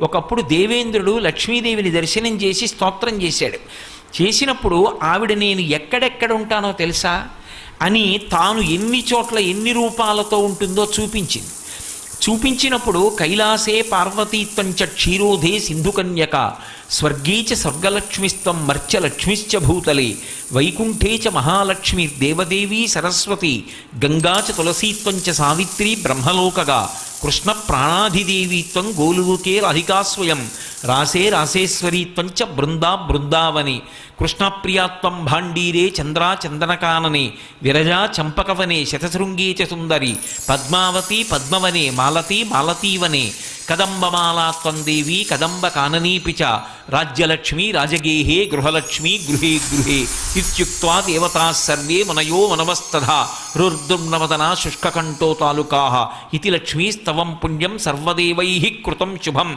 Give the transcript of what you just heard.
ఒకప్పుడు దేవేంద్రుడు లక్ష్మీదేవిని దర్శనం చేసి స్తోత్రం చేశాడు. చేసినప్పుడు ఆవిడ నేను ఎక్కడెక్కడ ఉంటానో తెలుసా అని తాను ఎన్ని చోట్ల ఎన్ని రూపాలతో ఉంటుందో చూపించింది. చూపించినప్పుడు కైలాసే పార్వతీత్వంచ క్షీరోధే సింధుకన్యక స్వర్గే చ స్వర్గలక్ష్మిస్త్వం మర్త్యలక్ష్మిశ్చ భూతలే వైకుంఠే చ మహాలక్ష్మి దేవదేవీ సరస్వతి గంగా చ తులసీత్వంచ సావిత్రి బ్రహ్మలోకగా కృష్ణ ప్రాణాధిదేవీత్వం గోలుకే రాధికా స్వయం రాసే రాసేశ్వరీత్వంచ బృందా బృందావని కృష్ణప్రియాత్వం భాండీరే చంద్రా చందనకాననే విరజా చంపకవనే శతశృంగే చ సుందరి పద్మావతి పద్మవనే మాలతీ మాలతీవనే కదంబమాలాత్వం దేవీ కదంబ కాననీపి చ రాజ్యలక్ష్మీ రాజగేహే గృహలక్ష్మీ గృహే గృహే ఇత్యుక్త్వా దేవతాః సర్వే మునయో వనవస్తథా రుర్దుర్నవదనా శుష్కకంఠో తాలుకాః ఇతి లక్ష్మీస్తవం పుణ్యం సర్వదేవైః కృతం శుభం.